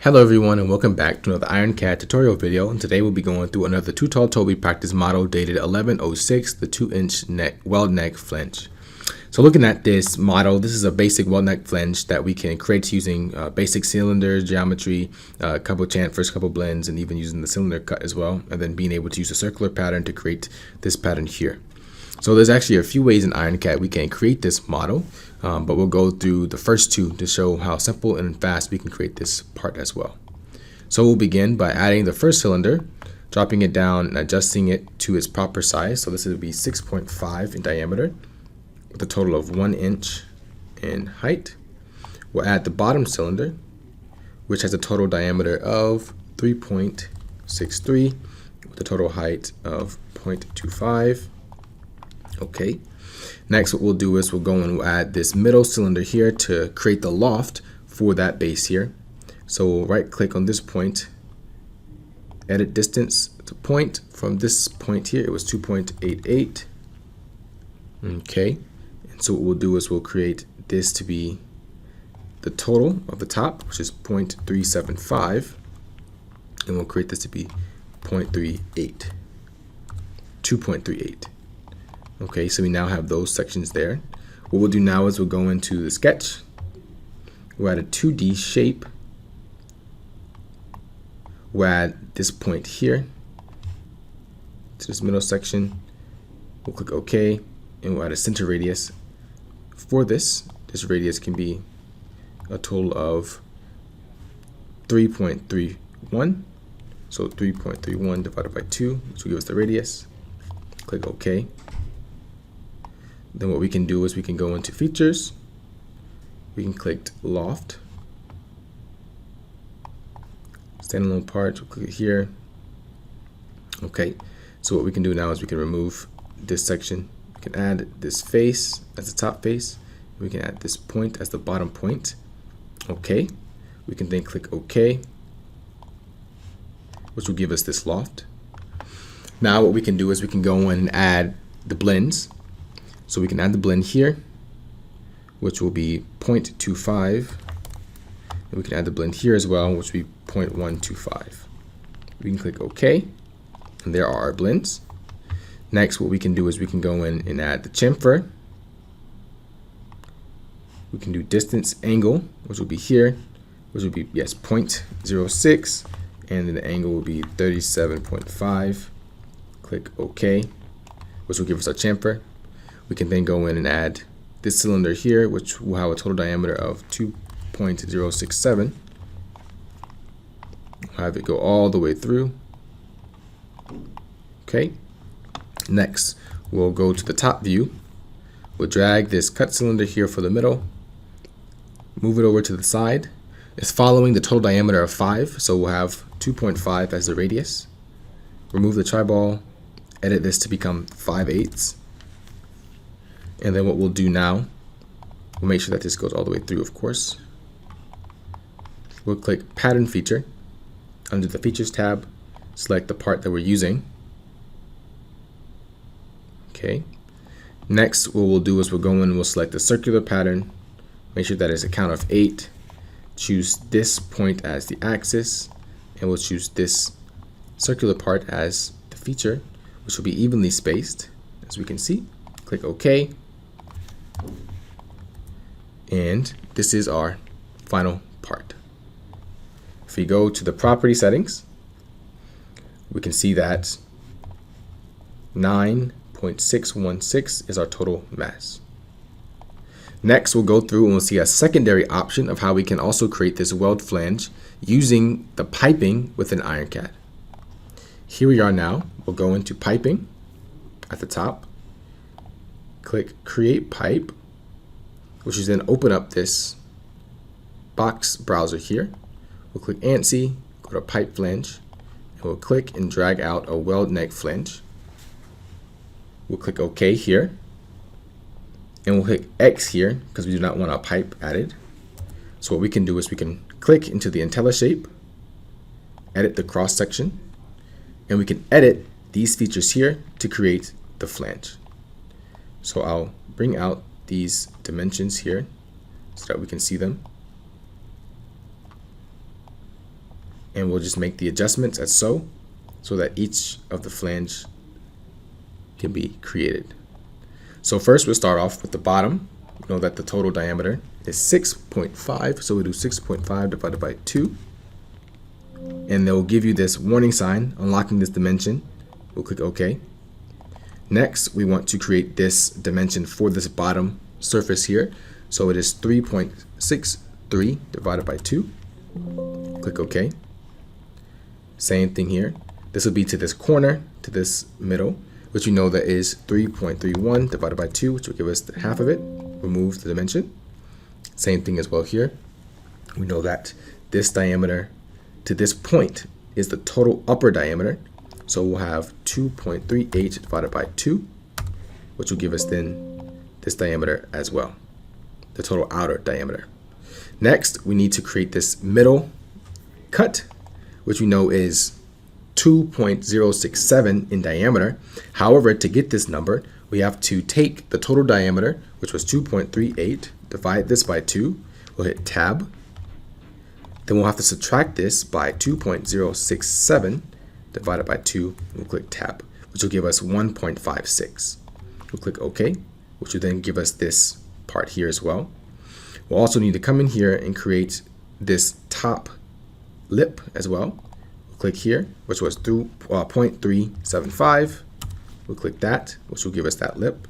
Hello everyone and welcome back to another IronCAD tutorial video, and today we'll be going through another Too Tall Toby practice model dated 11/06, the 2-inch weld neck flange. So looking at this model, this is a basic weld neck flange that we can create using basic cylinder geometry, a couple chamfers, couple blends, and even using the cylinder cut as well, and then being able to use a circular pattern to create this pattern here. So there's actually a few ways in IronCAD we can create this model, but we'll go through the first two to show how simple and fast we can create this part as well. So we'll begin by adding the first cylinder, dropping it down and adjusting it to its proper size. So this would be 6.5 in diameter with a total of 1 inch in height. We'll add the bottom cylinder, which has a total diameter of 3.63 with a total height of 0.25. Okay, next what we'll do is we'll go and we'll add this middle cylinder here to create the loft for that base here. So we'll right click on this point, edit distance to point. From this point here it was 2.88. Okay, and so what we'll do is we'll create this to be the total of the top, which is 0.375, and we'll create this to be 0.38, 2.38. Okay, so we now have those sections there. What we'll do now is we'll go into the sketch. We'll add a 2D shape. We'll add this point here to this middle section. We'll click OK, and we'll add a center radius. For this radius can be a total of 3.31. So 3.31 divided by 2, which will give us the radius. Click OK. Then what we can do is we can go into features, we can click loft, standalone part, we'll click it here. Okay, so what we can do now is we can remove this section. We can add this face as the top face, we can add this point as the bottom point. Okay, we can then click OK, which will give us this loft. Now what we can do is we can go in and add the blends. So we can add the blend here, which will be 0.25, and we can add the blend here as well, which will be 0.125. We can click OK, and there are our blends. Next, what we can do is we can go in and add the chamfer. We can do distance angle, which will be here, which will be, yes, 0.06, and then the angle will be 37.5. Click OK, which will give us our chamfer. We can then go in and add this cylinder here, which will have a total diameter of 2.067. Have it go all the way through. Okay. Next, we'll go to the top view. We'll drag this cut cylinder here for the middle. Move it over to the side. It's following the total diameter of 5, so we'll have 2.5 as the radius. Remove the tri-ball. Edit this to become 5/8. And then what we'll do now, we'll make sure that this goes all the way through, of course. We'll click Pattern Feature. Under the Features tab, select the part that we're using. Okay. Next, what we'll do is we'll go in and we'll select the circular pattern. Make sure that it's a count of 8. Choose this point as the axis, and we'll choose this circular part as the feature, which will be evenly spaced, as we can see. Click OK. And this is our final part. If we go to the property settings, we can see that 9.616 is our total mass. Next, we'll go through and we'll see a secondary option of how we can also create this weld flange using the piping within IronCAD. Here we are now. We'll go into piping at the top. Click Create Pipe, which is then open up this box browser here. We'll click ANSI, go to Pipe Flange, and we'll click and drag out a weld neck flange. We'll click OK here, and we'll click X here because we do not want a pipe added. So what we can do is we can click into the IntelliShape, edit the cross section, and we can edit these features here to create the flange. So I'll bring out these dimensions here so that we can see them. and we'll just make the adjustments as so that each of the flange can be created. So first we'll start off with the bottom. We know that the total diameter is 6.5, so we do 6.5 divided by 2. And they'll give you this warning sign, unlocking this dimension. We'll click OK. Next, we want to create this dimension for this bottom surface here. So it is 3.63 divided by 2. Click OK. Same thing here. This will be to this corner, to this middle, which we know that is 3.31 divided by 2, which will give us half of it. Remove the dimension. Same thing as well here. We know that this diameter to this point is the total upper diameter. So we'll have 2.38 divided by 2, which will give us then this diameter as well, the total outer diameter. Next, we need to create this middle cut, which we know is 2.067 in diameter. However, to get this number, we have to take the total diameter, which was 2.38, divide this by 2. We'll hit tab. Then we'll have to subtract this by 2.067 divided by 2. We'll click tab, which will give us 1.56. We'll click OK, which will then give us this part here as well. We'll also need to come in here and create this top lip as well. We'll click here, which was 0.375. We'll click that, which will give us that lip.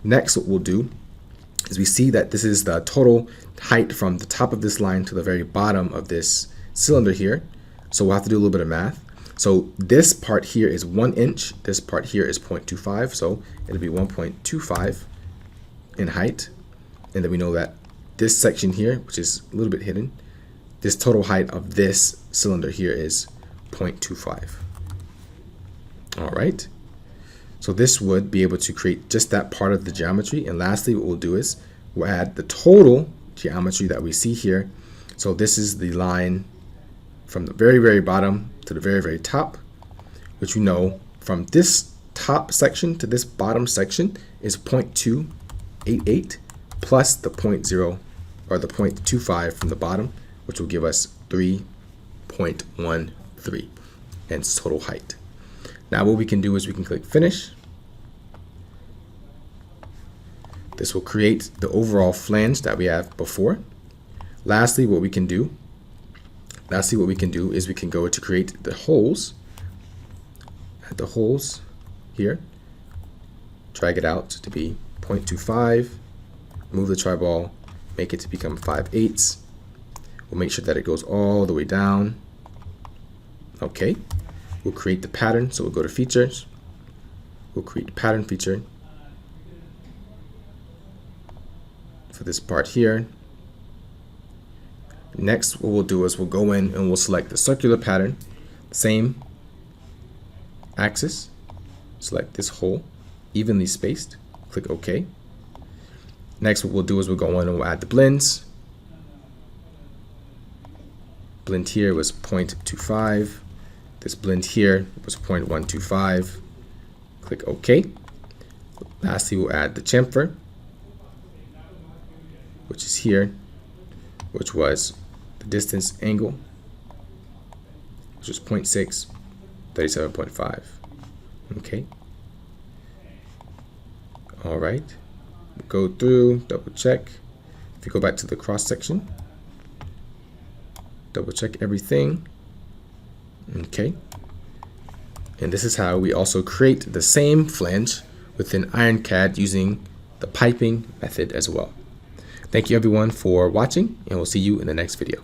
Next, what we'll do is we see that this is the total height from the top of this line to the very bottom of this cylinder here. So we'll have to do a little bit of math. So this part here is 1 inch. This part here is 0.25. So it'll be 1.25 in height. And then we know that this section here, which is a little bit hidden, this total height of this cylinder here is 0.25. All right. So this would be able to create just that part of the geometry. And lastly, what we'll do is we'll add the total geometry that we see here. So this is the line from the very, very bottom to the very, very top, which we know from this top section to this bottom section is 0.288 plus the 0.0 or the 0.25 from the bottom, which will give us 3.13 and total height. Now what we can do is we can click finish. This will create the overall flange that we have before. Lastly, what we can do is we can go to create the holes. At the holes here, drag it out to be 0.25, move the tri-ball, make it to become 5/8. We'll make sure that it goes all the way down. Okay, we'll create the pattern. So we'll go to features. We'll create the pattern feature for this part here. Next, what we'll do is we'll go in and we'll select the circular pattern, same axis, select this hole, evenly spaced, click OK. Next, what we'll do is we'll go in and we'll add the blends. Blend here was 0.25. This blend here was 0.125. Click OK. Lastly, we'll add the chamfer, which is here, which was the distance angle, which was 0.6, 37.5. Okay. All right. Go through, double check. If you go back to the cross section, double check everything. Okay. And this is how we also create the same flange within IronCAD using the piping method as well. Thank you everyone for watching, and we'll see you in the next video.